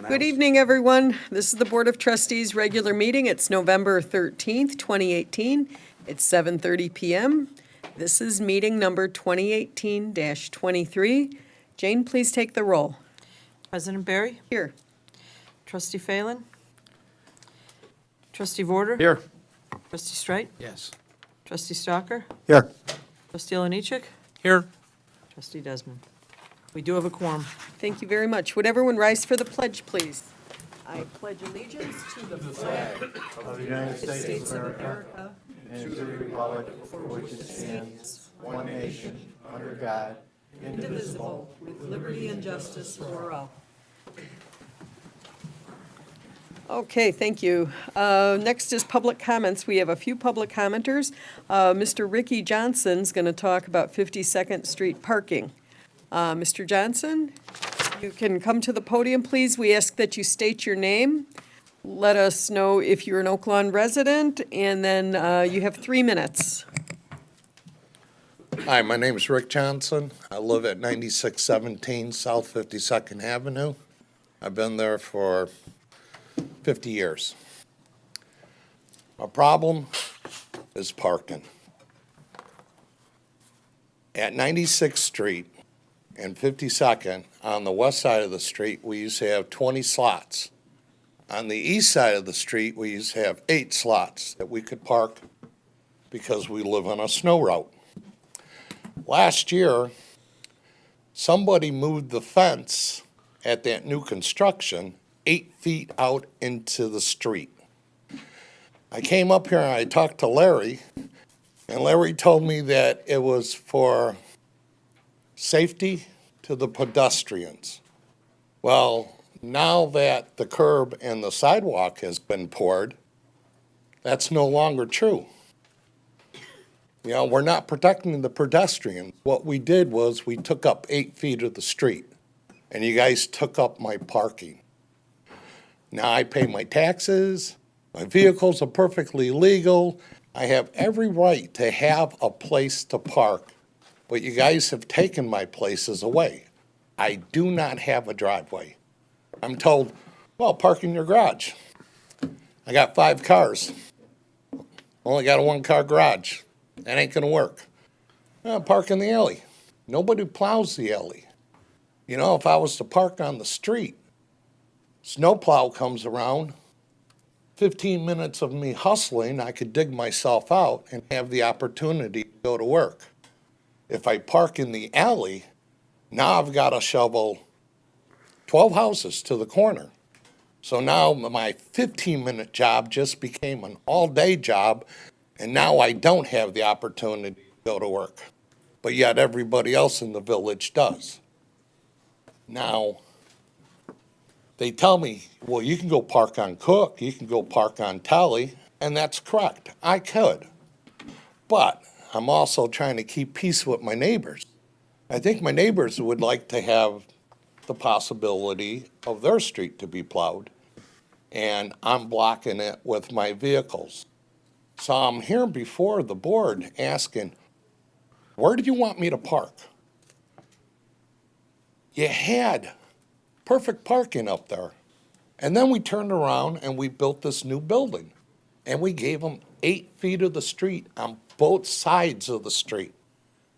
Good evening, everyone. This is the Board of Trustees' regular meeting. It's November 13th, 2018. It's 7:30 PM. This is meeting number 2018-23. Jane, please take the roll. President Barry? Here. Trustee Phelan? Trustee Vorder? Here. Trustee Streit? Yes. Trustee Stalker? Here. Trustee Oliniechek? Here. Trustee Desmond? We do have a quorum. Thank you very much. Would everyone rise for the pledge, please? I pledge allegiance to the flag of the United States of America and to the republic for which it stands, one nation, under God, indivisible, with liberty and justice for all. Okay, thank you. Next is public comments. We have a few public commenters. Mr. Ricky Johnson's going to talk about 52nd Street parking. Mr. Johnson, you can come to the podium, please. We ask that you state your name. Let us know if you're an Oak Lawn resident, and then you have 3 minutes. Hi, my name is Rick Johnson. I live at 9617 South 52nd Avenue. I've been there for 50 years. My problem is parking. At 96th Street and 52nd, on the west side of the street, we used to have 20 slots. On the east side of the street, we used to have 8 slots that we could park because we live on a snow route. Last year, somebody moved the fence at that new construction 8 feet out into the street. I came up here and I talked to Larry, and Larry told me that it was for safety to the pedestrians. Well, now that the curb and the sidewalk has been poured, that's no longer true. You know, we're not protecting the pedestrians. What we did was we took up 8 feet of the street, and you guys took up my parking. Now I pay my taxes, my vehicles are perfectly legal, I have every right to have a place to park, but you guys have taken my places away. I do not have a driveway. I'm told, well, park in your garage. I got 5 cars, only got a 1-car garage. That ain't gonna work. Park in the alley. Nobody plows the alley. You know, if I was to park on the street, snowplow comes around, 15 minutes of me hustling, I could dig myself out and have the opportunity to go to work. If I park in the alley, now I've got to shovel 12 houses to the corner. So now my 15-minute job just became an all-day job, and now I don't have the opportunity to go to work. But yet everybody else in the village does. Now, they tell me, well, you can go park on Cook, you can go park on Tally, and that's correct. I could. But I'm also trying to keep peace with my neighbors. I think my neighbors would like to have the possibility of their street to be plowed, and I'm blocking it with my vehicles. So I'm here before the board asking, where do you want me to park? You had perfect parking up there. And then we turned around and we built this new building. And we gave them 8 feet of the street on both sides of the street.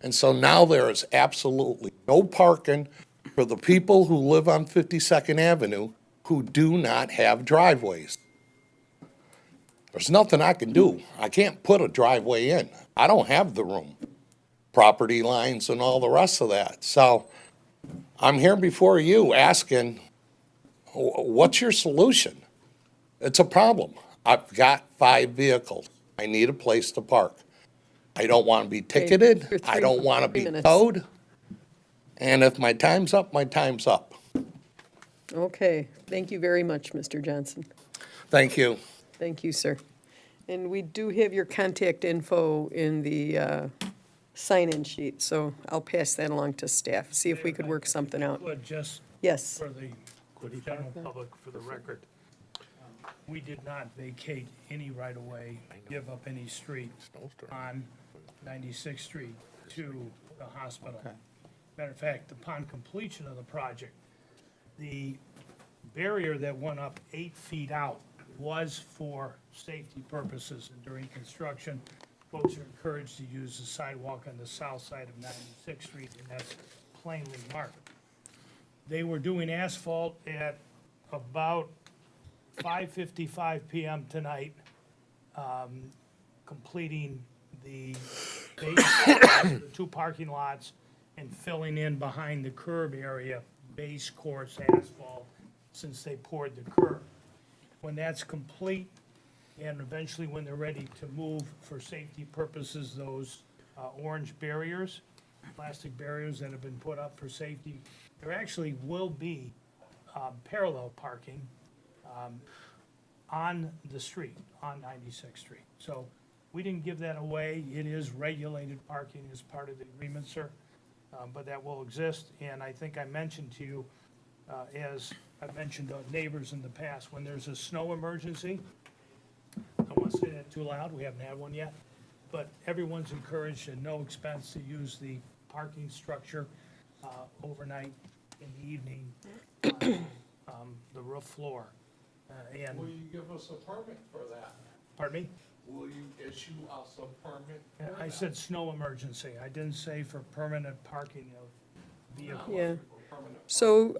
And so now there is absolutely no parking for the people who live on 52nd Avenue who do not have driveways. There's nothing I can do. I can't put a driveway in. I don't have the room, property lines and all the rest of that. So I'm here before you asking, what's your solution? It's a problem. I've got 5 vehicles. I need a place to park. I don't want to be ticketed. I don't want to be towed. And if my time's up, my time's up. Okay, thank you very much, Mr. Johnson. Thank you. Thank you, sir. And we do have your contact info in the sign-in sheet, so I'll pass that along to staff, see if we could work something out. But just Yes, for the general public, for the record, we did not vacate any right-of-way, give up any street on 96th Street to the hospital. Matter of fact, upon completion of the project, the barrier that went up 8 feet out was for safety purposes, and during construction, folks are encouraged to use the sidewalk on the south side of 96th Street, and that's plainly marked. They were doing asphalt at about 5:55 PM tonight, completing the the 2 parking lots and filling in behind the curb area, base course asphalt, since they poured the curb. When that's complete, and eventually when they're ready to move for safety purposes, those orange barriers, plastic barriers that have been put up for safety, there actually will be parallel parking on the street, on 96th Street. So we didn't give that away. It is regulated parking as part of the agreement, sir, but that will exist. And I think I mentioned to you, as I've mentioned to neighbors in the past, when there's a snow emergency, I don't want to say that too loud, we haven't had one yet, but everyone's encouraged at no expense to use the parking structure overnight in the evening on the roof floor. And, Will you give us a permit for that? pardon me? Will you issue us a permit? for I that? said snow emergency. I didn't say for permanent parking of vehicles. Yeah. So,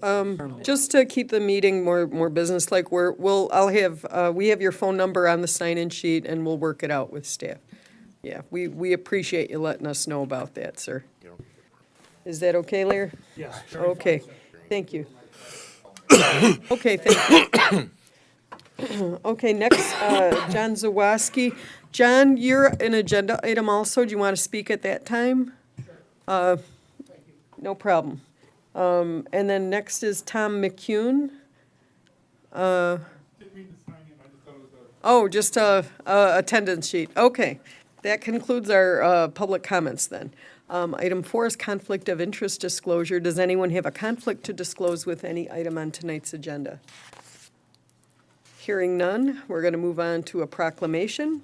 just to keep the meeting more businesslike, we have your phone number on the sign-in sheet, and we'll work it out with staff. Yeah, we appreciate you letting us know about that, sir. Is that okay, Larry? Yes. very fine, Okay, sir. thank you. Okay, thank you. Okay, next, John Zawaski. John, you're an agenda item also. Do you want to speak at that time? No problem. And then next is Tom McCune. Oh, just a attendance sheet. Okay. That concludes our public comments then. Item 4 is conflict of interest disclosure. Does anyone have a conflict to disclose with any item on tonight's agenda? Hearing none, we're going to move on to a proclamation.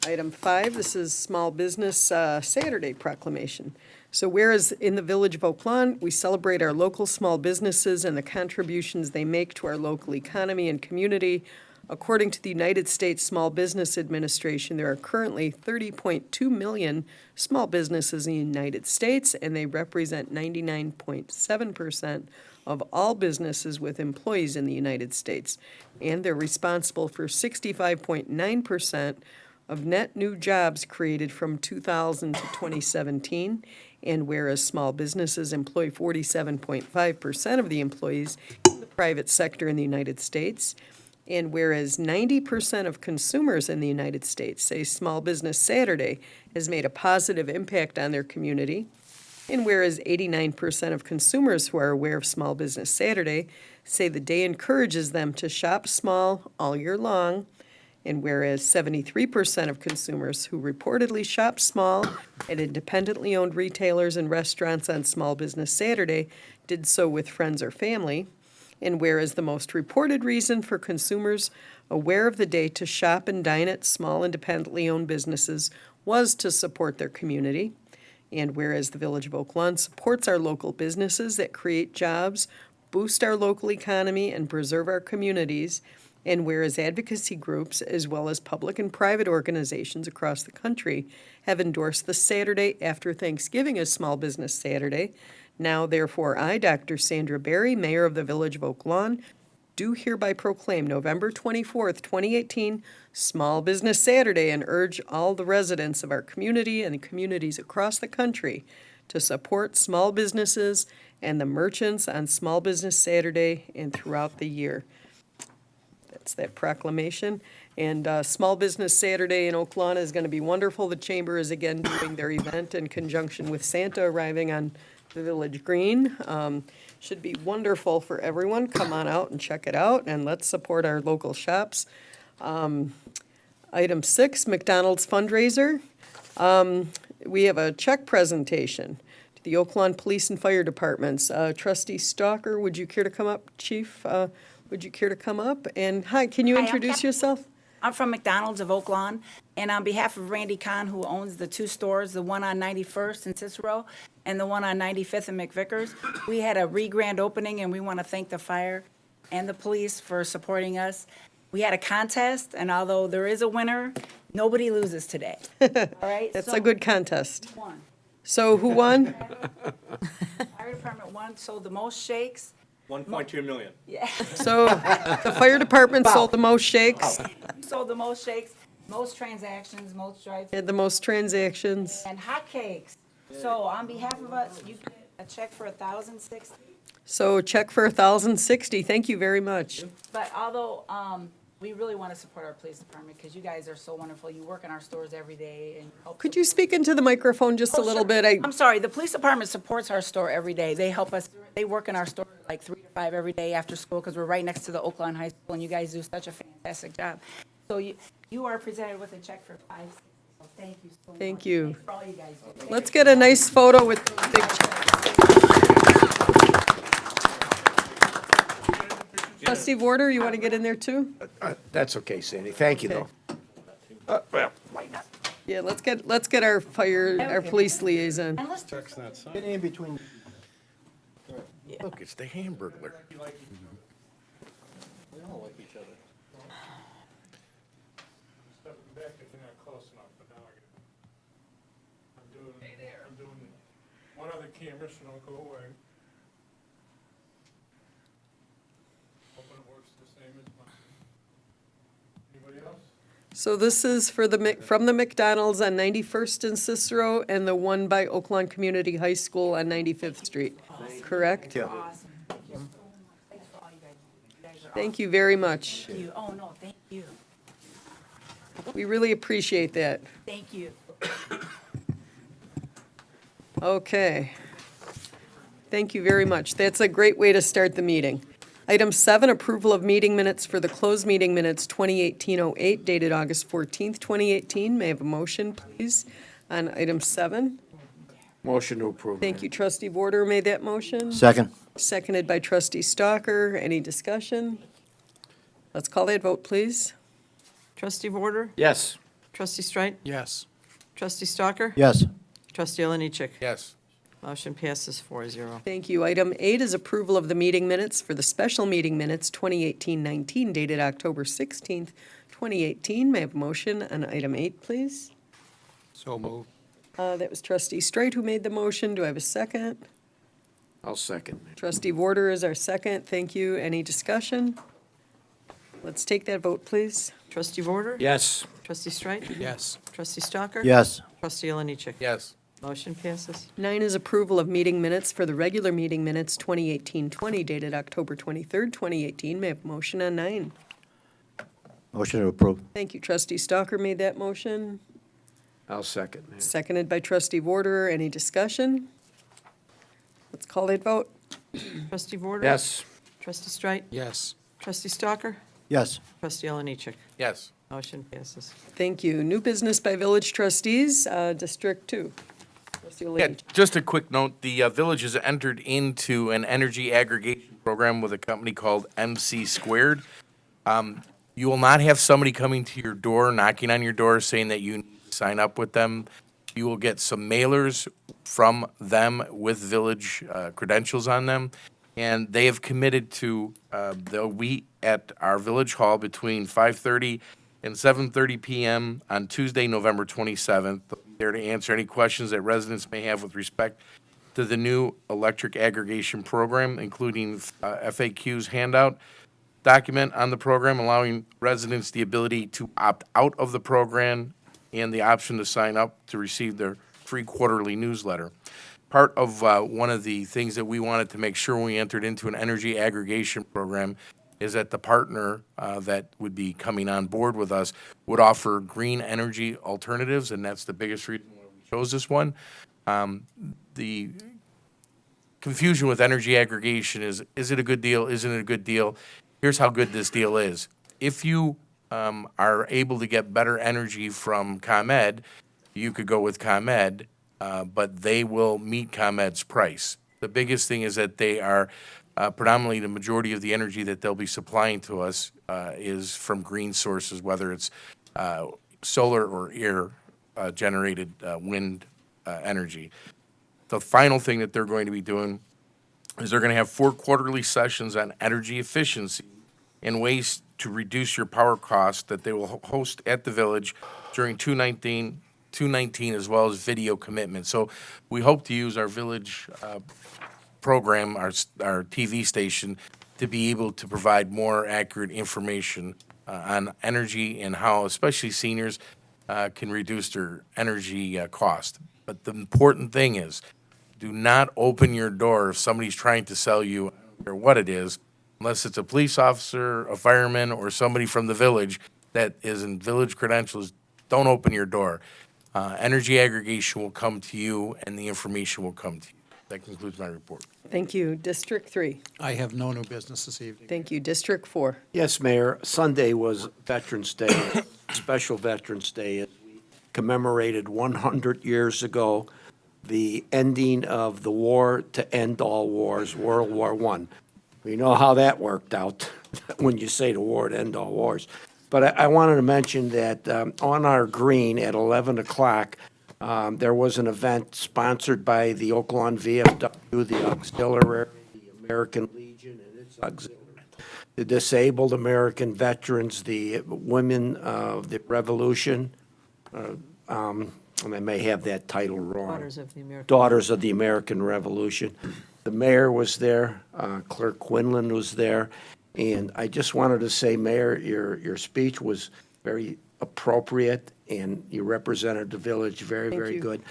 Item 5, this is Small Business Saturday proclamation. So whereas in the Village of Oak Lawn, we celebrate our local small businesses and the contributions they make to our local economy and community, according to the United States Small Business Administration, there are currently 30.2 million small businesses in the United States, and they represent 99.7% of all businesses with employees in the United States. And they're responsible for 65.9% of net new jobs created from 2000 to 2017. And whereas small businesses employ 47.5% of the employees in the private sector in the United States, and whereas 90% of consumers in the United States say Small Business Saturday has made a positive impact on their community, and whereas 89% of consumers who are aware of Small Business Saturday say the day encourages them to shop small all year long, and whereas 73% of consumers who reportedly shop small at independently owned retailers and restaurants on Small Business Saturday did so with friends or family, and whereas the most reported reason for consumers aware of the day to shop and dine at small independently owned businesses was to support their community, and whereas the Village of Oak Lawn supports our local businesses that create jobs, boost our local economy, and preserve our communities, and whereas advocacy groups, as well as public and private organizations across the country, have endorsed the Saturday after Thanksgiving as Small Business Saturday, now therefore I, Dr. Sandra Berry, Mayor of the Village of Oak Lawn, do hereby proclaim November 24th, 2018, Small Business Saturday, and urge all the residents of our community and communities across the country to support small businesses and the merchants on Small Business Saturday and throughout the year. That's that proclamation. And Small Business Saturday in Oak Lawn is going to be wonderful. The Chamber is again doing their event in conjunction with Santa arriving on the Village Green. Should be wonderful for everyone. Come on out and check it out, and let's support our local shops. Item 6, McDonald's fundraiser. We have a check presentation to the Oak Lawn Police and Fire Departments. Trustee Stalker, would you care to come up, Chief? Would you care to come up? And hi, can you Hi, I'm introduce Cap- yourself? I'm from McDonald's of Oak Lawn, and on behalf of Randy Kahn, who owns the 2 stores, the one on 91st in Cicero and the one on 95th in McVickers, we had a re-grand opening, and we want to thank the fire and the police for supporting us. We had a contest, and although there is a winner, nobody loses today. All right? That's So, a good contest. won. So who won? Fire department won, sold the most shakes. 1.2 million. Yeah, So the fire department sold the most shakes, sold the most shakes, most transactions, most drive had the most transactions. and hotcakes. So on behalf of us, you get a check for $1,060. So check for 1,060. Thank you very much. But although, we really want to support our police department because you guys are so wonderful. You work in our stores every day and help. Could you speak into the microphone just a Oh, little sure. bit? I'm sorry, the police department supports our store every day. They help us, they work in our store like 3 to 5 every day after school because we're right next to the Oakland High School and you guys do such a fantastic job. So you are presented with a check for $560. So thank you so much. Thank you. Thanks for all you guys do. Let's get a nice photo with the big check. Trustee Warder, you want to get in there too? That's okay, Sandy. Thank you, though. Okay. Yeah, let's get our police liaison. And let's, Get in between. Look, it's the Hamburglar. We all like each other. Stepping back if you're not close enough, but now I'm doing one other camera, so don't go away. Hoping it works the same as mine. Anybody else? So this is for from the McDonald's on 91st and Cicero and the one by Oakland Community High School on 95th Street, correct? Yeah. awesome. Thank you so much. Thanks for all you guys do. You guys are Thank you very much. awesome. Oh, no, thank you. We really appreciate that. Thank you. Okay. Thank you very much. That's a great way to start the meeting. Item 7, approval of meeting minutes for the closed meeting minutes 2018-08 dated August 14th, 2018. May I have a motion, please, on item 7? Motion to approve. Thank you, trustee Warder made that motion. Second. Seconded by trustee Stalker. Any discussion? Let's call that vote, please. Trustee Warder? Yes. Trustee Streit? Yes. Trustee Stalker? Yes. Trustee Oliniechek? Yes. Motion passes 4-0. Thank you. Item 8 is approval of the meeting minutes for the special meeting minutes 2018-19 dated October 16th, 2018. May I have a motion on item 8, please? So move. That was trustee Streit who made the motion. Do I have a second? I'll second. Trustee Warder is our second. Thank you. Any discussion? Let's take that vote, please. Trustee Warder? Yes. Trustee Streit? Yes. Trustee Stalker? Yes. Trustee Oliniechek? Yes. Motion passes. 9 is approval of meeting minutes for the regular meeting minutes 2018-20 dated October 23rd, 2018. May I have a motion on 9? Motion to approve. Thank you. Trustee Stalker made that motion. I'll second. Seconded by trustee Warder. Any discussion? Let's call that vote. Trustee Warder? Yes. Trustee Streit? Yes. Trustee Stalker? Yes. Trustee Oliniechek? Yes. Motion passes. Thank you. New business by village trustees, District 2. Trustee Yeah, O'Leary. just a quick note, the village has entered into an energy aggregation program with a company called MC Squared. You will not have somebody coming to your door, knocking on your door, saying that you need to sign up with them. You will get some mailers from them with village credentials on them. And they have committed to, they'll be at our village hall between 5:30 and 7:30 PM on Tuesday, November 27th. They'll be there to answer any questions that residents may have with respect to the new electric aggregation program, including FAQ's handout document on the program, allowing residents the ability to opt out of the program and the option to sign up to receive their free quarterly newsletter. Part of one of the things that we wanted to make sure when we entered into an energy aggregation program is that the partner that would be coming on board with us would offer green energy alternatives, and that's the biggest reason why we chose this one. The confusion with energy aggregation is it a good deal? Isn't it a good deal? Here's how good this deal is. If you are able to get better energy from ComEd, you could go with ComEd, but they will meet ComEd's price. The biggest thing is that they are predominantly the majority of the energy that they'll be supplying to us is from green sources, whether it's solar or air generated wind energy. The final thing that they're going to be doing is they're going to have 4 quarterly sessions on energy efficiency and ways to reduce your power costs that they will host at the village during 219 as well as video commitment. So we hope to use our village program, our TV station, to be able to provide more accurate information on energy and how especially seniors can reduce their energy cost. But the important thing is, do not open your door if somebody's trying to sell you, I don't care what it is, unless it's a police officer, a fireman, or somebody from the village that is in village credentials. Don't open your door. Energy aggregation will come to you, and the information will come to you. That concludes my report. Thank you. District 3. I have no new business this evening. Thank you. District 4. Yes, Mayor, Sunday was Veterans Day, special Veterans Day. As we commemorated 100 years ago the ending of the war to end all wars, World War I. We know how that worked out when you say the war to end all wars. But I wanted to mention that on our green at 11 o'clock, there was an event sponsored by the Oaklawn VFW, the Auxiliary, the American Legion, and its auxiliary, the Disabled American Veterans, the Women of the Revolution, and I may have that title wrong. Daughters of the American. Daughters of the American Revolution. The mayor was there, Clerk Quinlan was there, and I just wanted to say, Mayor, your speech was very appropriate, and you represented the village very, Thank very you. good.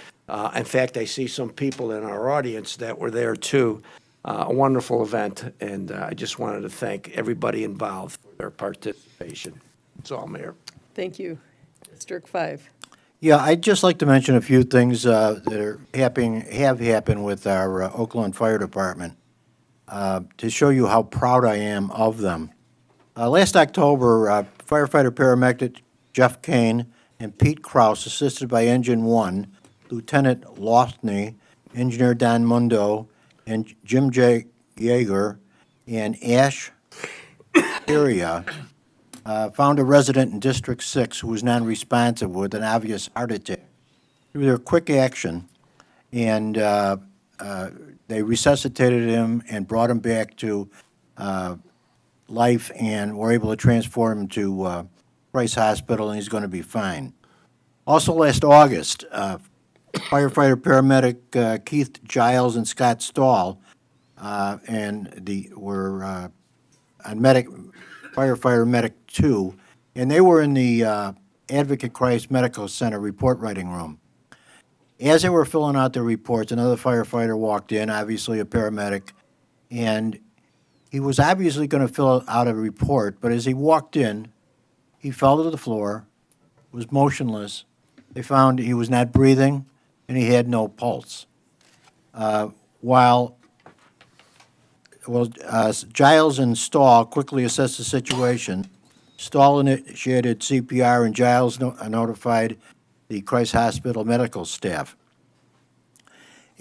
In fact, I see some people in our audience that were there too. A wonderful event, and I just wanted to thank everybody involved for their participation. That's all, Mayor. Thank you. District 5. Yeah, I'd just like to mention a few things that have happened with our Oakland Fire Department to show you how proud I am of them. Last October, firefighter paramedic Jeff Kane and Pete Kraus, assisted by Engine 1, Lieutenant Lofney, Engineer Don Mundo, and Jim J. Yeager, and Ash Syria, found a resident in District 6 who was non-responsive with an obvious heart attack. Through their quick action, and they resuscitated him and brought him back to life, and were able to transfer him to Price Hospital, and he's going to be fine. Also last August, firefighter paramedic Keith Giles and Scott Stahl were on firefighter medic 2, and they were in the Advocate Christ Medical Center report writing room. As they were filling out their reports, another firefighter walked in, obviously a paramedic, and he was obviously going to fill out a report, but as he walked in, he fell to the floor, was motionless. They found he was not breathing, and he had no pulse. Giles and Stahl quickly assessed the situation. Stahl initiated CPR, and Giles notified the Christ Hospital medical staff.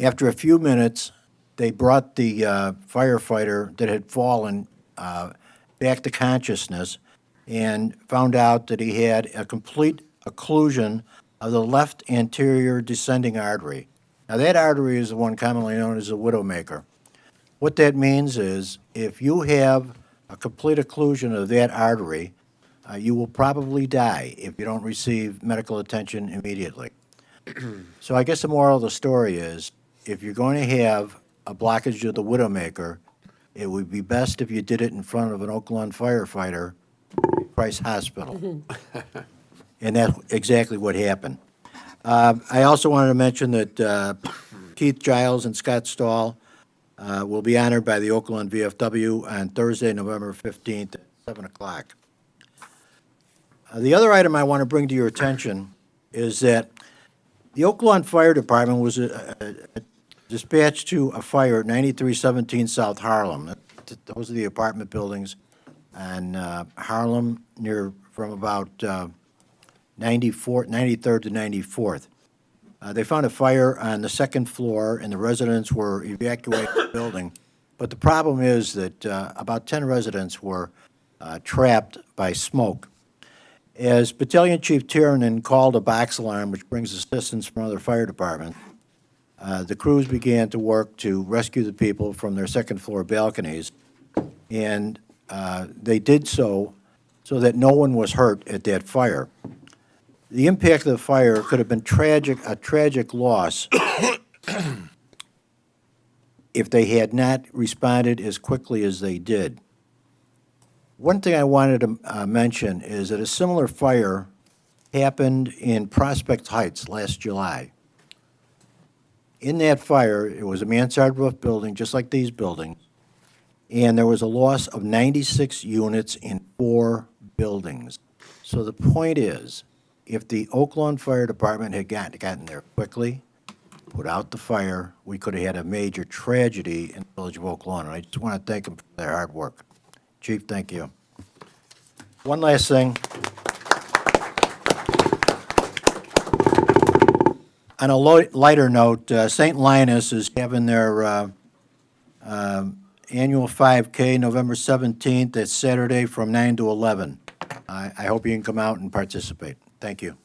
After a few minutes, they brought the firefighter that had fallen back to consciousness and found out that he had a complete occlusion of the left anterior descending artery. Now, that artery is the one commonly known as the widowmaker. What that means is if you have a complete occlusion of that artery, you will probably die if you don't receive medical attention immediately. So I guess the moral of the story is, if you're going to have a blockage of the widowmaker, it would be best if you did it in front of an Oakland firefighter, Price Hospital. And that's exactly what happened. I also wanted to mention that Keith Giles and Scott Stahl will be honored by the Oakland VFW on Thursday, November 15th at 7 o'clock. The other item I want to bring to your attention is that the Oakland Fire Department was dispatched to a fire at 9317 South Harlem. Those are the apartment buildings on Harlem from about 93rd to 94th. They found a fire on the second floor, and the residents were evacuated the building. But the problem is that about 10 residents were trapped by smoke. As Battalion Chief Tiernan called a box alarm, which brings assistance from other fire departments, the crews began to work to rescue the people from their second-floor balconies, and they did so that no one was hurt at that fire. The impact of the fire could have been a tragic loss if they had not responded as quickly as they did. One thing I wanted to mention is that a similar fire happened in Prospect Heights last July. In that fire, it was a mansard roof building, just like these buildings, and there was a loss of 96 units in 4 buildings. So the point is, if the Oak Lawn Fire Department had gotten there quickly, put out the fire, we could have had a major tragedy in the village of Oak Lawn, and I just want to thank them for their hard work. Chief, thank you. One last thing. On a lighter note, St. Linus is having their annual 5K November 17th. It's Saturday from 9 to 11. I hope you can come out and participate. Thank you.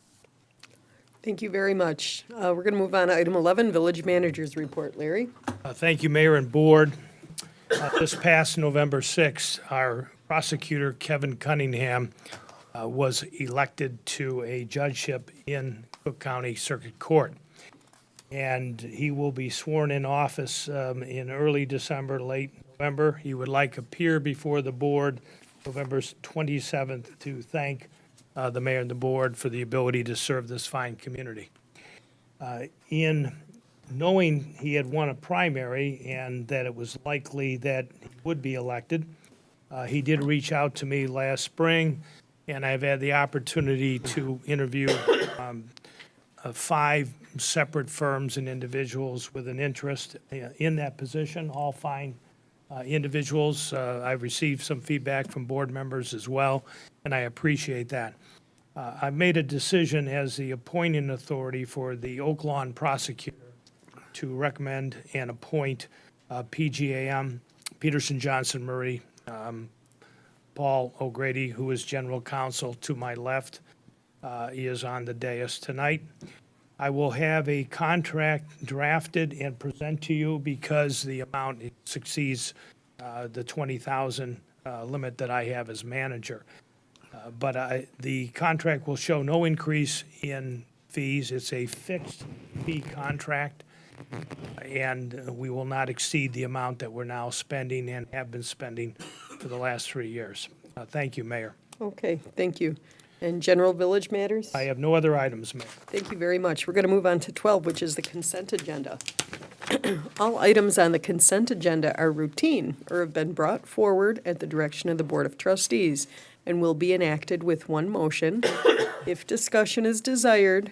Thank you very much. We're going to move on to item 11, Village Manager's Report. Larry? Thank you, Mayor and Board. This past November 6th, our prosecutor, Kevin Cunningham, was elected to a judgeship in Cook County Circuit Court. And he will be sworn in office in early December, late November. He would like appear before the board November 27th to thank the mayor and the board for the ability to serve this fine community. In knowing he had won a primary and that it was likely that he would be elected, he did reach out to me last spring, and I've had the opportunity to interview 5 separate firms and individuals with an interest in that position, all fine individuals. I've received some feedback from board members as well, and I appreciate that. I've made a decision as the appointing authority for the Oak Lawn prosecutor to recommend and appoint PGAM, Peterson Johnson Murray, Paul O'Grady, who is general counsel to my left. He is on the dais tonight. I will have a contract drafted and present to you because the amount exceeds the $20,000 limit that I have as manager. But the contract will show no increase in fees. It's a fixed fee contract, and we will not exceed the amount that we're now spending and have been spending for the last 3 years. Thank you, Mayor. Okay, thank you. And general village matters? I have no other items, Mayor. Thank you very much. We're going to move on to 12, which is the consent agenda. All items on the consent agenda are routine or have been brought forward at the direction of the Board of Trustees and will be enacted with one motion. If discussion is desired,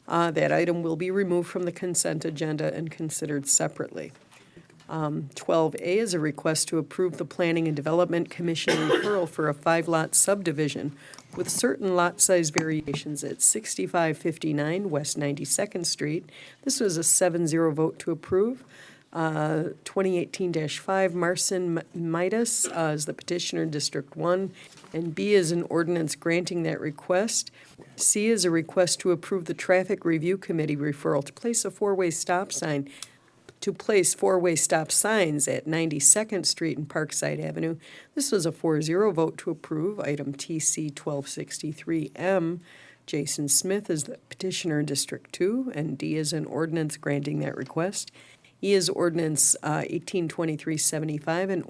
that item will be removed from the consent agenda and considered separately. 12A is a request to approve the Planning and Development Commission referral for a 5-lot subdivision with certain lot size variations at 6559 West 92nd Street. This was a 7-0 vote to approve. 2018-5, Marcin Midas is the petitioner in District 1, and B is an ordinance granting that request. C is a request to approve the Traffic Review Committee referral to place 4-way stop signs at 92nd Street and Parkside Avenue. This was a 4-0 vote to approve. Item TC 1263M. Jason Smith is the petitioner in District 2, and D is an ordinance granting that request. E is ordinance 182375, an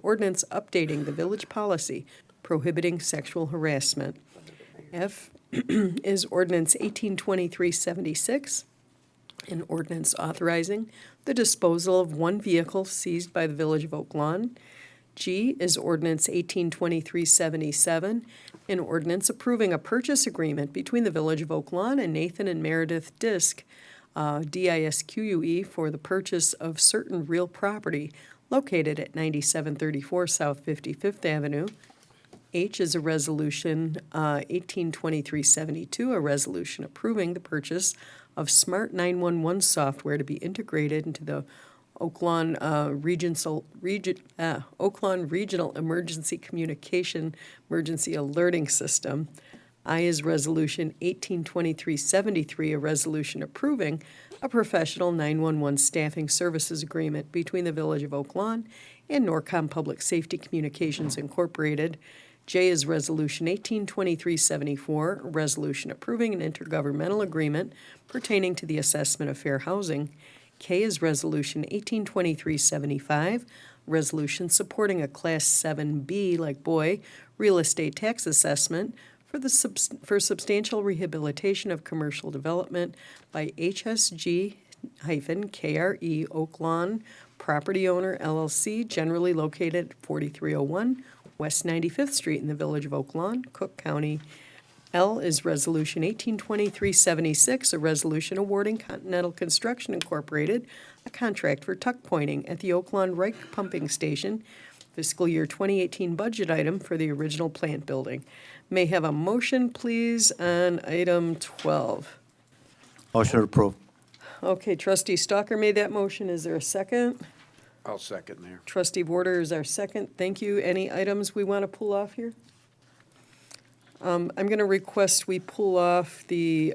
ordinance updating the village policy prohibiting sexual harassment. F is ordinance 182376, an ordinance authorizing the disposal of one vehicle seized by the Village of Oak Lawn. G is ordinance 182377, an ordinance approving a purchase agreement between the Village of Oak Lawn and Nathan and Meredith Disque, DISQUE, for the purchase of certain real property located at 9734 South 55th Avenue. H is a resolution 182372, a resolution approving the purchase of Smart 911 software to be integrated into the Oak Lawn Regional Emergency Communication Emergency Alerting System. I is resolution 182373, a resolution approving a professional 911 staffing services agreement between the Village of Oak Lawn and Norcom Public Safety Communications Incorporated. J is Resolution 182374, a resolution approving an intergovernmental agreement pertaining to the assessment of fair housing. K is Resolution 182375, resolution supporting a Class 7B, like boy, real estate tax assessment for substantial rehabilitation of commercial development by HSG-KRE Oak Lawn Property Owner LLC, generally located at 4301 West 95th Street in the Village of Oak Lawn, Cook County. L is Resolution 182376, a resolution awarding Continental Construction Incorporated a contract for tuck pointing at the Oak Lawn Reich Pumping Station, fiscal year 2018 budget item for the original plant building. May I have a motion, please, on item 12. Motion to approve. Okay, trustee Stalker made that motion. Is there a second? I'll second, Mayor. Trustee Warder is our second. Thank you. Any items we want to pull off here? I'm going to request we pull off the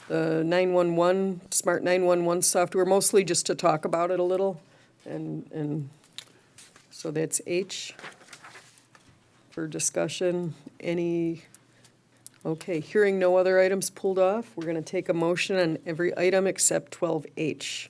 911, Smart 911 software, mostly just to talk about it a little. And so that's H for discussion. Okay, hearing no other items pulled off, we're going to take a motion on every item except 12H.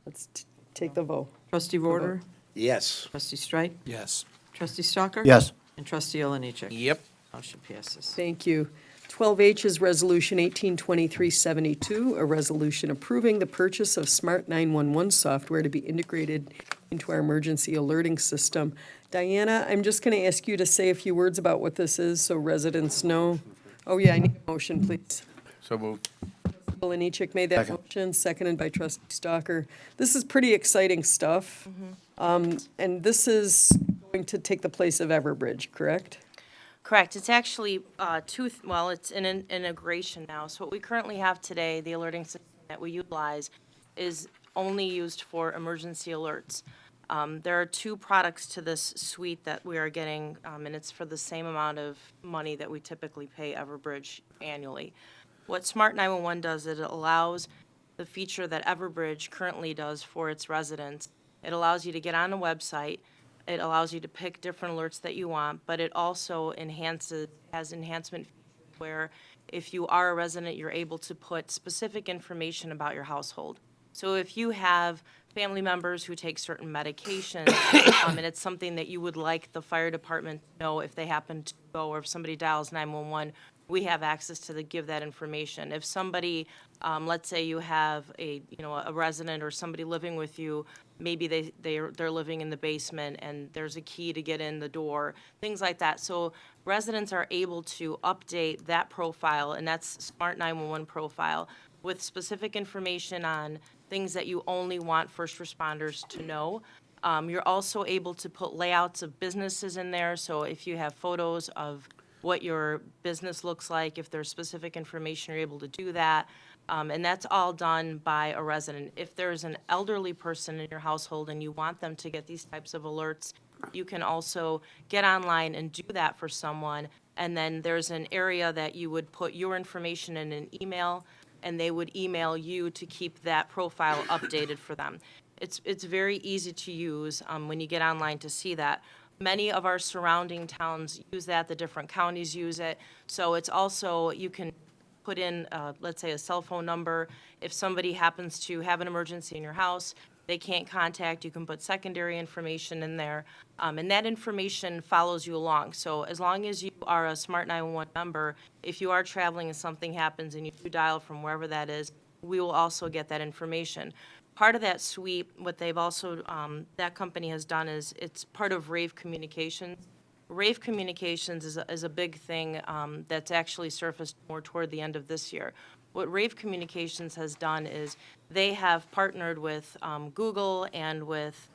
Let's take the vote. Trustee Warder? Yes. Trustee Strike? Yes. Trustee Stalker? Yes. And Trustee Oliniechek? Yep. Motion passes. Thank you. 12H is Resolution 182372, a resolution approving the purchase of Smart 911 software to be integrated into our emergency alerting system. Diana, I'm just going to ask you to say a few words about what this is so residents know. Oh, yeah, I need a motion, please. So moved. Oliniechek made that motion, seconded by trustee Stalker. This is pretty exciting stuff. And this is going to take the place of Everbridge, correct? Correct. It's actually it's an integration now. So what we currently have today, the alerting system that we utilize, is only used for emergency alerts. There are two products to this suite that we are getting, and it's for the same amount of money that we typically pay Everbridge annually. What Smart 911 does is it allows the feature that Everbridge currently does for its residents. It allows you to get on a website. It allows you to pick different alerts that you want, but it also has enhancement features where if you are a resident, you're able to put specific information about your household. So if you have family members who take certain medications, and it's something that you would like the fire department to know if they happen to go, or if somebody dials 911, we have access to give that information. If somebody, let's say you have a resident or somebody living with you, maybe they're living in the basement and there's a key to get in the door, things like that. So residents are able to update that profile, and that's Smart 911 profile, with specific information on things that you only want first responders to know. You're also able to put layouts of businesses in there, so if you have photos of what your business looks like, if there's specific information, you're able to do that. And that's all done by a resident. If there's an elderly person in your household and you want them to get these types of alerts, you can also get online and do that for someone. And then there's an area that you would put your information in an email, and they would email you to keep that profile updated for them. It's very easy to use when you get online to see that. Many of our surrounding towns use that, the different counties use it. So it's also, you can put in, let's say, a cell phone number. If somebody happens to have an emergency in your house, they can't contact, you can put secondary information in there. And that information follows you along. So as long as you are a Smart 911 member, if you are traveling and something happens and you dial from wherever that is, we will also get that information. Part of that suite, what they've also, that company has done is, it's part of Rave Communications. Rave Communications is a big thing that's actually surfaced more toward the end of this year. What Rave Communications has done is they have partnered with Google and with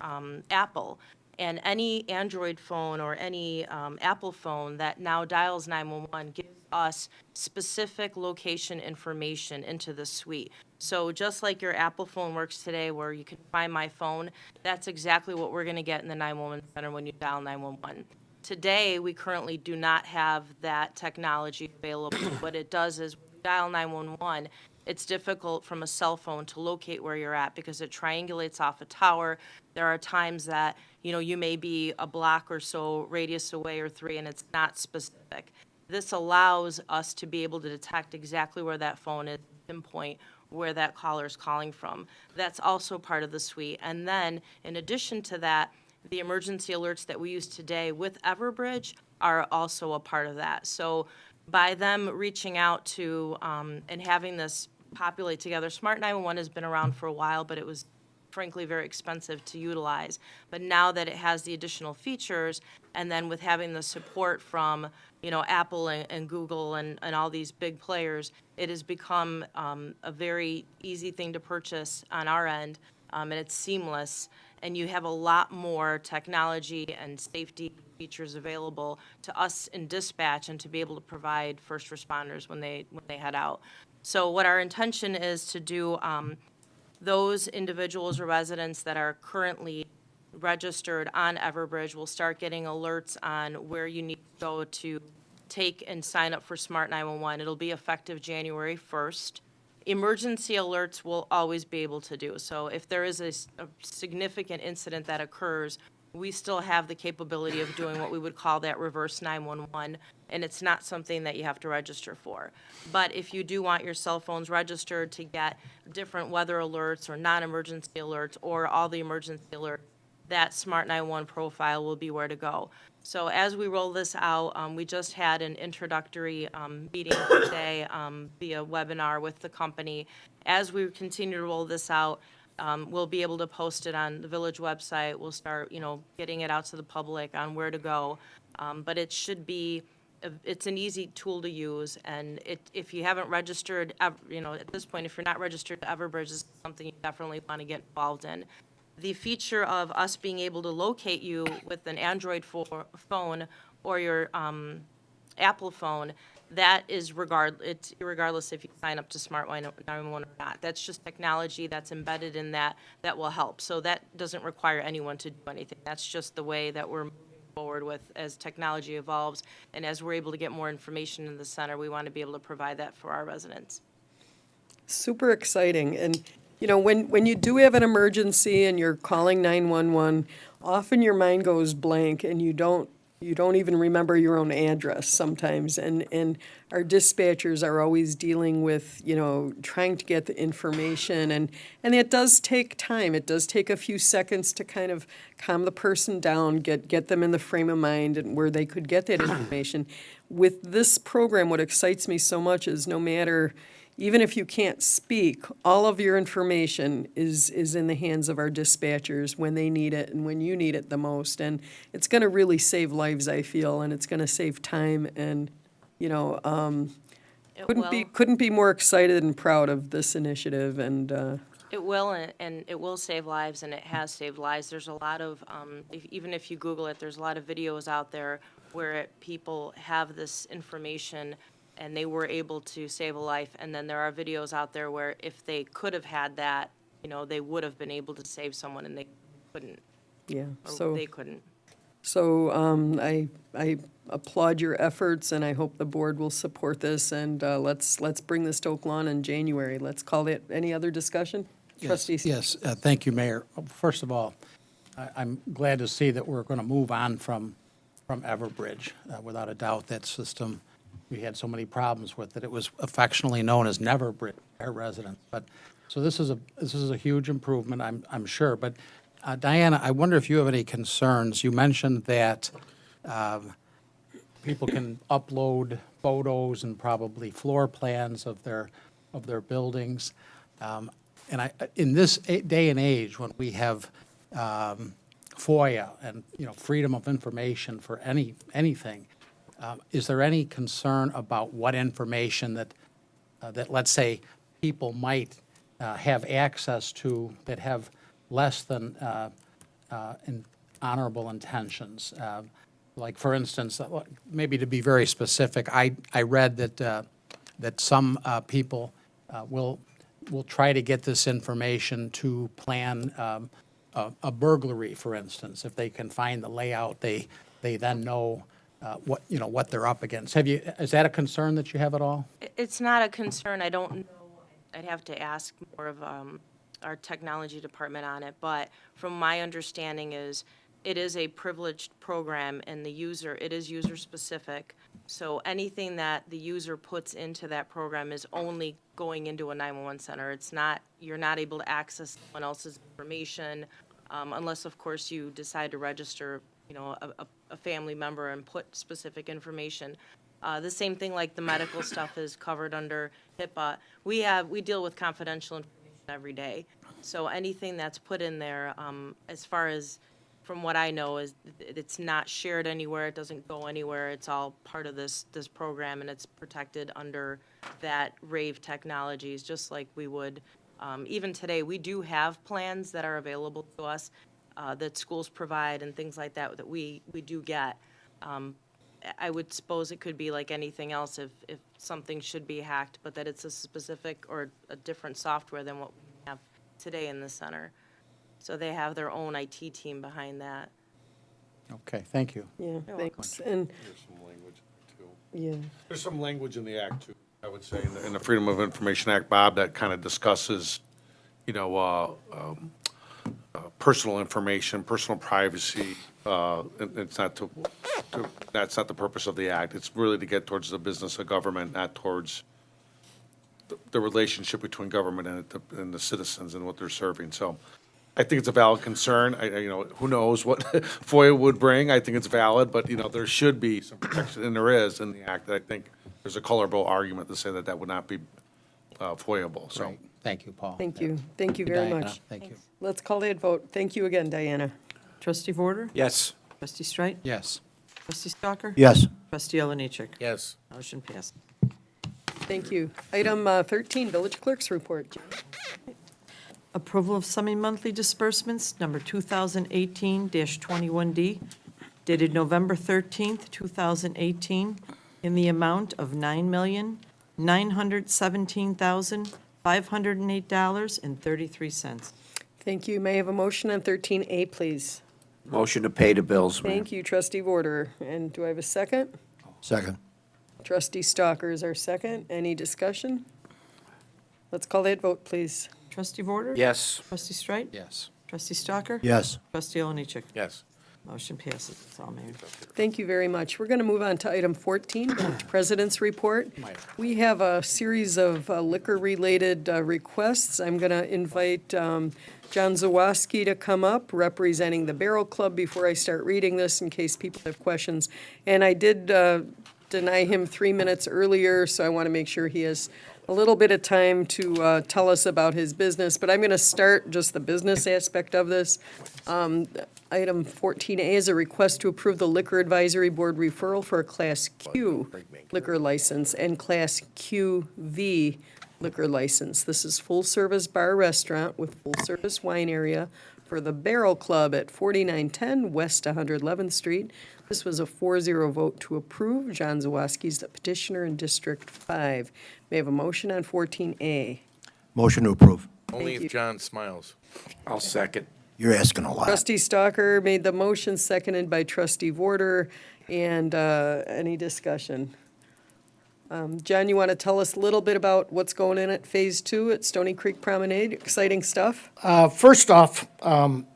Apple. And any Android phone or any Apple phone that now dials 911 gives us specific location information into the suite. So just like your Apple phone works today where you can find my phone, that's exactly what we're going to get in the 911 center when you dial 911. Today, we currently do not have that technology available. What it does is when you dial 911, it's difficult from a cell phone to locate where you're at because it triangulates off a tower. There are times that, you may be a block or so radius away or 3, and it's not specific. This allows us to be able to detect exactly where that phone is, pinpoint where that caller is calling from. That's also part of the suite. And then, in addition to that, the emergency alerts that we use today with Everbridge are also a part of that. So by them reaching out to and having this populate together, Smart 911 has been around for a while, but it was frankly very expensive to utilize. But now that it has the additional features, and then with having the support from Apple and Google and all these big players, it has become a very easy thing to purchase on our end, and it's seamless. And you have a lot more technology and safety features available to us in dispatch and to be able to provide first responders when they head out. So what our intention is to do, those individuals or residents that are currently registered on Everbridge will start getting alerts on where you need to go to take and sign up for Smart 911. It'll be effective January 1st. Emergency alerts will always be able to do. So if there is a significant incident that occurs, we still have the capability of doing what we would call that reverse 911, and it's not something that you have to register for. But if you do want your cell phones registered to get different weather alerts or non-emergency alerts or all the emergency alerts, that Smart 911 profile will be where to go. So as we roll this out, we just had an introductory meeting today via webinar with the company. As we continue to roll this out, we'll be able to post it on the village website. We'll start, getting it out to the public on where to go. But it should be, it's an easy tool to use. And if you haven't registered, at this point, if you're not registered to Everbridge, is something you definitely want to get involved in. The feature of us being able to locate you with an Android phone or your Apple phone, that is it's regardless if you sign up to Smart 911 or not. That's just technology that's embedded in that will help. So that doesn't require anyone to do anything. That's just the way that we're moving forward with as technology evolves. And as we're able to get more information in the center, we want to be able to provide that for our residents. Super exciting. And, when you do have an emergency and you're calling 911, often your mind goes blank and you don't even remember your own address sometimes. And our dispatchers are always dealing with, trying to get the information. And it does take time. It does take a few seconds to kind of calm the person down, get them in the frame of mind and where they could get that information. With this program, what excites me so much is no matter, even if you can't speak, all of your information is in the hands of our dispatchers when they need it and when you need it the most. And it's going to really save lives, I feel, and it's going to save time. And, couldn't be more excited and proud of this initiative. And It will, and it will save lives, and it has saved lives. There's a lot of, even if you Google it, there's a lot of videos out there where people have this information and they were able to save a life. And then there are videos out there where if they could have had that, they would have been able to save someone and they couldn't. yeah, Or they couldn't. So I applaud your efforts, and I hope the board will support this. And let's bring this to Oak Lawn in January. Let's call it. Any other discussion? Trustees? Yes, thank you, Mayor. First of all, I'm glad to see that we're going to move on from Everbridge. Without a doubt, that system, we had so many problems with it. It was affectionately known as Neverbridge, our residents. But so this is a huge improvement, I'm sure. But Diana, I wonder if you have any concerns. You mentioned that people can upload photos and probably floor plans of their buildings. And in this day and age, when we have FOIA and freedom of information for anything, is there any concern about what information that let's say people might have access to that have less than honorable intentions? Like, for instance, maybe to be very specific, I read that some people will try to get this information to plan a burglary, for instance. If they can find the layout, they they then know what they're up against. Is that a concern that you have at all? It's not a concern. I don't know. I'd have to ask more of our technology department on it. But from my understanding is, it is a privileged program, and it is user-specific. So anything that the user puts into that program is only going into a 911 center. You're not able to access someone else's information, unless, of course, you decide to register, a family member and put specific information. The same thing like the medical stuff is covered under HIPAA. We deal with confidential information every day. So anything that's put in there, as far as, from what I know, is it's not shared anywhere, it doesn't go anywhere, it's all part of this program, and it's protected under that RAVE technologies, just like we would, even today, we do have plans that are available to us, that schools provide and things like that we do get. I would suppose it could be like anything else if something should be hacked, but that it's a specific or a different software than what we have today in the center. So they have their own IT team behind that. Okay, thank you. Yeah, thanks. And, There's some language too. yeah, There's some language in the act too, I would say, in the Freedom of Information Act, Bob, that kind of discusses, personal information, personal privacy. And it's not that's not the purpose of the act. It's really to get towards the business of government, not towards the relationship between government and the citizens and what they're serving. So I think it's a valid concern. Who knows what FOIA would bring. I think it's valid, but, there should be some protection, and there is in the act. I think there's a colorable argument to say that would not be FOIAble, so. Great. Thank you, Paul. thank you. Thank you very Diana, much. Thank you. Let's call that vote. Thank you again, Diana. Trustee Vorder? Yes. Trustee Streit? Yes. Trustee Stalker? Yes. Trustee Oliniechek? Yes. Motion passed. Thank you. Item 13, Village Clerk's Report. Approval of semi-monthly disbursements, number 2018-21D, dated November 13th, 2018, in the amount of $917,508.33. Thank you. May I have a motion on 13A, please? Motion to pay the bills, ma'am. Thank you, Trustee Vorder. And do I have a second? Second. Trustee Stalker is our second. Any discussion? Let's call that vote, please. Trustee Vorder? Yes. Trustee Streit? Yes. Trustee Stalker? Yes. Trustee Oliniechek? Yes. Motion passes. That's all, Mayor. Thank you very much. We're going to move on to item 14, Village President's Report. We have a series of liquor-related requests. I'm going to invite John Zawoski to come up, representing the Barrel Club, before I start reading this, in case people have questions. And I did deny him 3 minutes earlier, so I want to make sure he has a little bit of time to tell us about his business. But I'm going to start just the business aspect of this. Item 14A is a request to approve the Liquor Advisory Board referral for a Class Q liquor license and Class QV liquor license. This is full-service bar restaurant with full-service wine area for the Barrel Club at 4910 West 111th Street. This was a 4-0 vote to approve. John Zawoski is the petitioner in District 5. May I have a motion on 14A? Motion to approve. Only you. if John smiles. I'll second. You're asking a lot. Trustee Stalker made the motion, seconded by Trustee Vorder. And any discussion? John, you want to tell us a little bit about what's going in at Phase 2 at Stony Creek Promenade? Exciting stuff? First off, on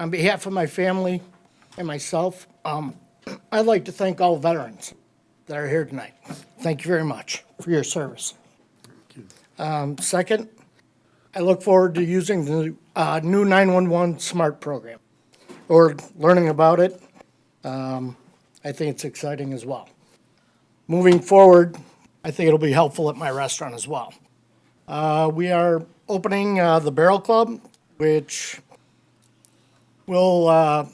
behalf of my family and myself, I'd like to thank all veterans that are here tonight. Thank you very much for your service. Second, I look forward to using the new 911 SMART program or learning about it. I think it's exciting as well. Moving forward, I think it'll be helpful at my restaurant as well. We are opening the Barrel Club, which will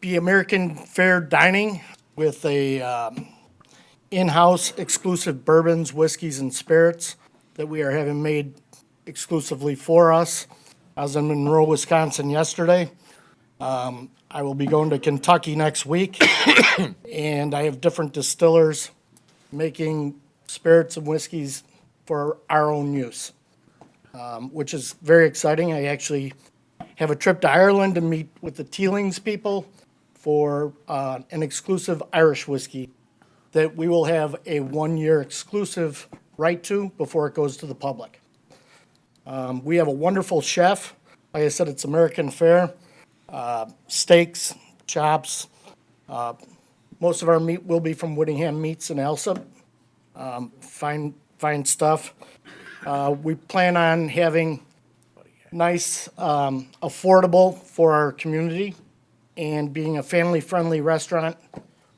be American fare dining with a in-house exclusive bourbons, whiskeys, and spirits that we are having made exclusively for us. I was in Monroe, Wisconsin yesterday. I will be going to Kentucky next week, and I have different distillers making spirits and whiskeys for our own use, which is very exciting. I actually have a trip to Ireland to meet with the Teelings people for an exclusive Irish whiskey that we will have a 1-year exclusive right to before it goes to the public. We have a wonderful chef. Like I said, it's American fare. Steaks, chops. Most of our meat will be from Whittingham Meats in Alsop. Fine stuff. We plan on having nice, affordable for our community and being a family-friendly restaurant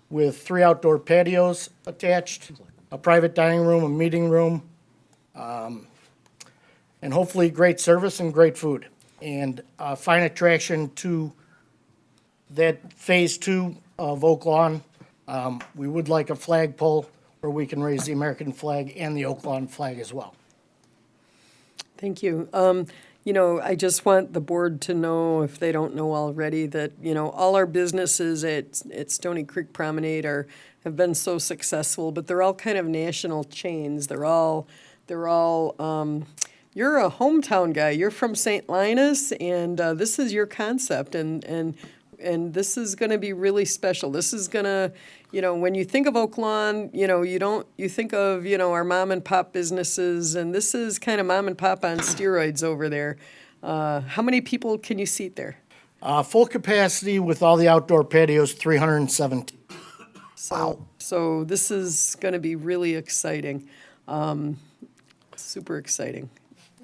with 3 outdoor patios attached, a private dining room, a meeting room, and hopefully great service and great food. And a fine attraction to that Phase 2 of Oak Lawn. We would like a flagpole where we can raise the American flag and the Oak Lawn flag as well. Thank you. You know, I just want the board to know, if they don't know already, that, you know, all our businesses at Stony Creek Promenade have been so successful, but they're all kind of national chains. They're all, you're a hometown guy. You're from St. Linus, and this is your concept, and this is going to be really special. This is going to, you know, when you think of Oak Lawn, you know, you think of, you know, our mom and pop businesses, and this is kind of mom and pop on steroids over there. How many people can you seat there? Full capacity with all the outdoor patios, 317. So this is going to be really exciting. Super exciting.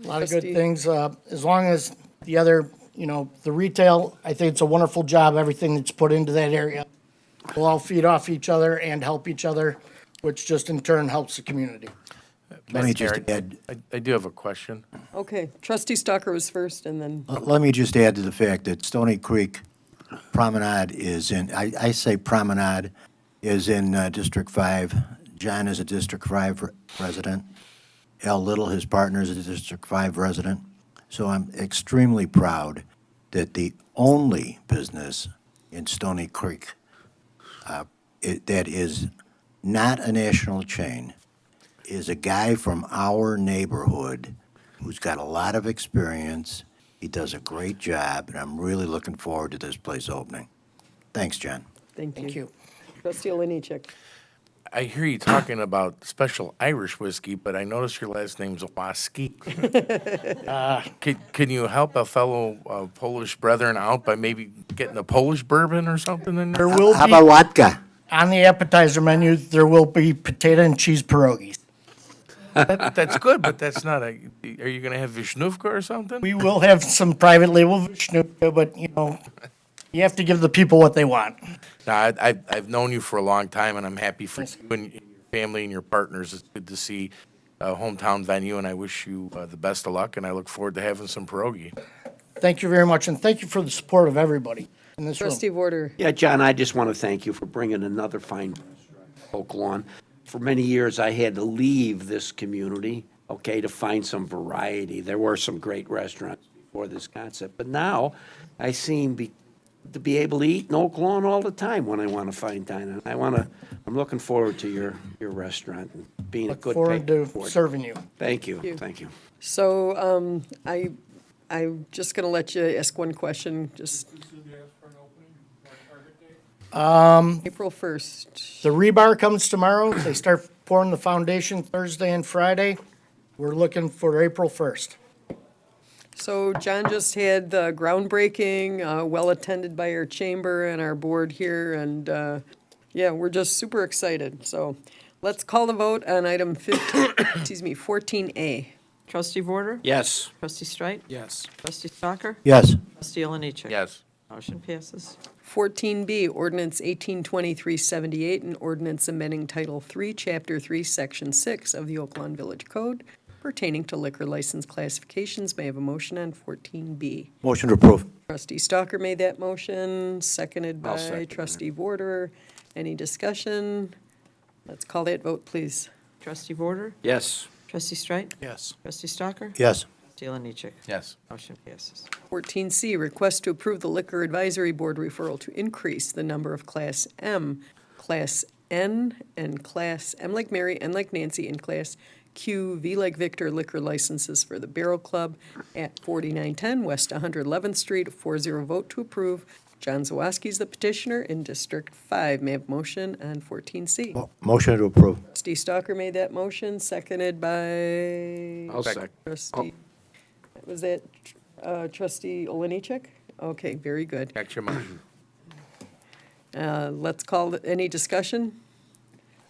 A lot of good Trustee- things, as long as the other, you know, the retail, I think it's a wonderful job, everything that's put into that area. We'll all feed off each other and help each other, which just in turn helps the community. Let me just Aaron, add, I do have a question. Okay, Trustee Stalker was first, and then, let me just add to the fact that Stony Creek Promenade is in, I say Promenade is in District 5. John is a District 5 resident. Al Little, his partner, is a District 5 resident. So I'm extremely proud that the only business in Stony Creek that is not a national chain is a guy from our neighborhood who's got a lot of experience. He does a great job, and I'm really looking forward to this place opening. Thanks, John. thank you. Thank you. Trustee Oliniechek. I hear you talking about special Irish whiskey, but I notice your last name's Waski. Can you help a fellow Polish brethren out by maybe getting a Polish bourbon or something in There there? will How be, about vodka? on the appetizer menu, there will be potato and cheese pierogies. That's good, but that's not a, are you going to have Vishnuvka or something? We will have some private label Vishnuka, but, you know, you have to give the people what they want. No, I've known you for a long time, and I'm happy for you and your family and your partners. It's good to see a hometown venue, and I wish you the best of luck, and I look forward to having some pierogi. Thank you very much, and thank you for the support of everybody in this room. Trustee Warder. Yeah, John, I just want to thank you for bringing another fine restaurant to Oak Lawn. For many years, I had to leave this community, okay, to find some variety. There were some great restaurants before this concept, but now I seem to be able to eat in Oak Lawn all the time when I want to find dining. I'm looking forward to your restaurant and being a Look good forward to patron for it. serving you. Thank you, you. thank you. So I'm just going to let you ask one question, just. April 1st. The rebar comes tomorrow. They start pouring the foundation Thursday and Friday. We're looking for April 1st. So John just had the groundbreaking, well attended by our chamber and our board here, and yeah, we're just super excited. So let's call the vote on item 14A. Trustee Vorder? Yes. Trustee Streit? Yes. Trustee Stalker? Yes. Trustee Oliniechek? Yes. Motion passes. 14B, ordinance 182378, an ordinance amending Title 3, Chapter 3, Section 6 of the Oak Lawn Village Code pertaining to liquor license classifications. May I have a motion on 14B? Motion to approve. Trustee Stalker made that motion, seconded I'll by second that. Trustee Vorder. Any discussion? Let's call that vote, please. Trustee Vorder? Yes. Trustee Streit? Yes. Trustee Stalker? Yes. Trustee Oliniechek? Yes. Motion passes. 14C, request to approve the Liquor Advisory Board referral to increase the number of Class M, Class N, and Class M like Mary, N like Nancy, and Class Q, V like Victor liquor licenses for the Barrel Club at 4910 West 111th Street. 4-0 vote to approve John Zawaski is the petitioner in District 5. May I have motion on 14C? Motion to approve. Trustee Stalker made that motion, seconded by I'll second. trustee, was that trustee Oliniechek? Okay, very good. That's your motion. Let's call, any discussion?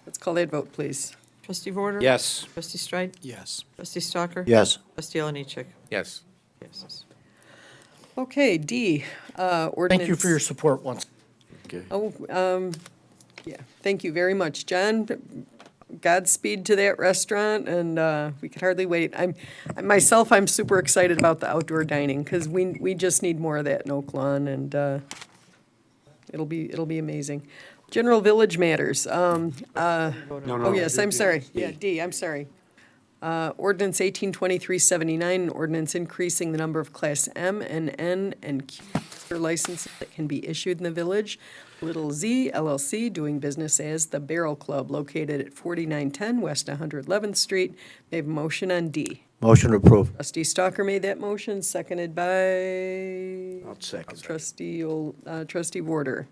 Let's call that vote, please. Trustee Vorder? Yes. Trustee Streit? Yes. Trustee Stalker? Yes. Trustee Oliniechek? Yes. Passes. Okay, D, ordinance. Thank you for your support once. Oh, yeah, thank you very much, John. Godspeed to that restaurant, and we could hardly wait. I'm super excited about the outdoor dining, because we just need more of that in Oak Lawn, and it'll be amazing. General Village Matters. Oh, yes, I'm sorry. Yeah, D, I'm sorry. Ordinance 182379, an ordinance increasing the number of Class M and N and Q licenses that can be issued in the village. Little Z LLC, doing business as the Barrel Club, located at 4910 West 111th Street. May I have a motion on D? Motion to approve. Trustee Stalker made that motion, seconded by I'll second. trustee Warder.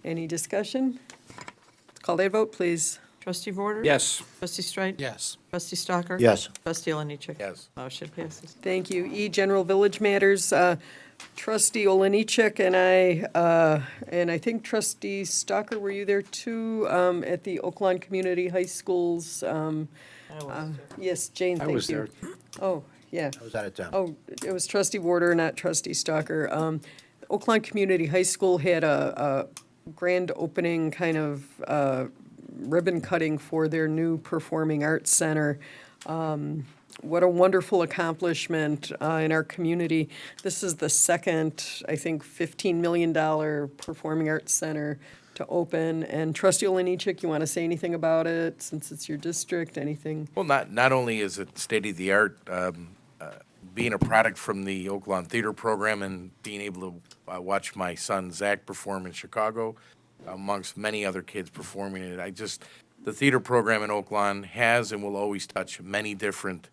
Any discussion? Call that vote, please. Trustee Vorder? Yes. Trustee Streit? Yes. Trustee Stalker? Yes. Trustee Oliniechek? Yes. Motion passes. Thank you. E, General Village Matters, trustee Oliniechek and I think trustee Stalker, were you there too, at the Oak Lawn Community High Schools? Yes, Jane, thank you. I was there. Oh, yeah. I was out of town. Oh, it was trustee Warder, not trustee Stalker. Oak Lawn Community High School had a grand opening kind of ribbon cutting for their new Performing Arts Center. What a wonderful accomplishment in our community. This is the second, I think, $15 million Performing Arts Center to open. And trustee Oliniechek, you want to say anything about it, since it's your district, anything? Well, not only is it state-of-the-art, being a product from the Oak Lawn Theater Program and being able to watch my son Zach perform in Chicago, amongst many other kids performing it, the theater program in Oak Lawn has and will always touch many different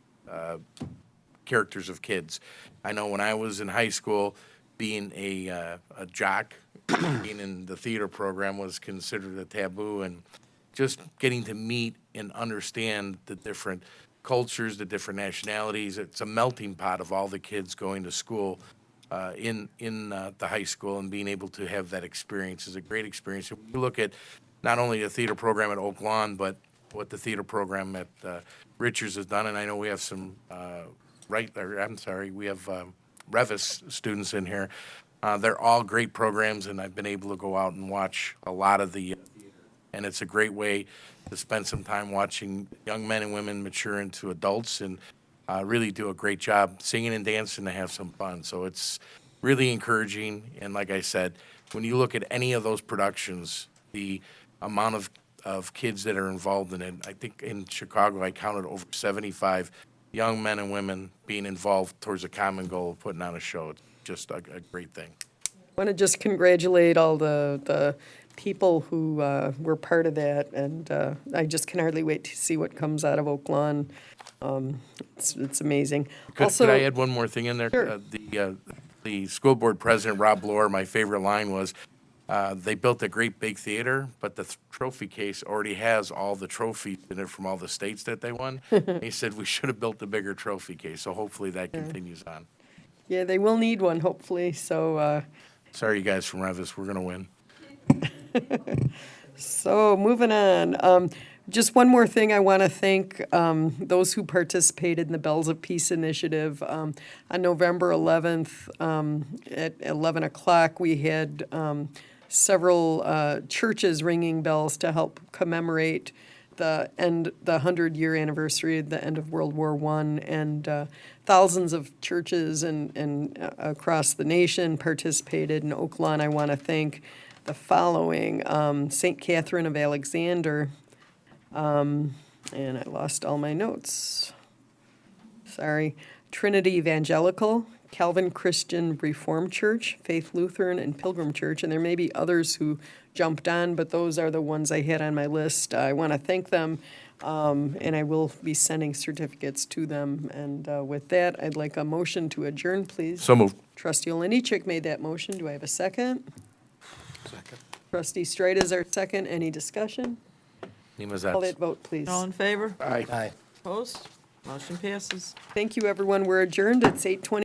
characters of kids. I know when I was in high school, being a jock, being in the theater program was considered a taboo, and just getting to meet and understand the different cultures, the different nationalities. It's a melting pot of all the kids going to school in the high school, and being able to have that experience is a great experience. We look at not only the theater program at Oak Lawn, but what the theater program at Richards has done, and I know we have some we have Revis students in here. They're all great programs, and I've been able to go out and watch a lot of the and it's a great way to spend some time watching young men and women mature into adults and really do a great job singing and dancing to have some fun. So it's really encouraging, and like I said, when you look at any of those productions, the amount of kids that are involved in it, I think in Chicago I counted over 75 young men and women being involved towards a common goal of putting on a show. It's just a great thing. Want to just congratulate all the people who were part of that, and I just can hardly wait to see what comes out of Oak Lawn. It's amazing. Could I add one more thing in there? Sure. The school board president, Rob Lohr, my favorite line was, they built a great big theater, but the trophy case already has all the trophies in it from all the states that they won. He said we should have built a bigger trophy case, so hopefully that continues on. Yeah, they will need one, hopefully, so, Sorry, you guys from Revis, we're going to win. so moving on. Just one more thing, I want to thank those who participated in the Bells of Peace initiative. On November 11th, at 11 o'clock, we had several churches ringing bells to help commemorate the 100-year anniversary of the end of World War I, and thousands of churches and across the nation participated. In Oak Lawn, I want to thank the following: St. Catherine of Alexander, and I lost all my notes. Sorry. Trinity Evangelical, Calvin Christian Reformed Church, Faith Lutheran, and Pilgrim Church. And there may be others who jumped on, but those are the ones I had on my list. I want to thank them, and I will be sending certificates to them. And with that, I'd like a motion to adjourn, please. So moved. Trustee Oliniechek made that motion. Do I have a second? Trustee Stride is our second. Any discussion? Call Nemazet. that vote, please. All in favor? Aye. Opposed? Motion passes. Thank you, everyone. We're adjourned. It's 8:20.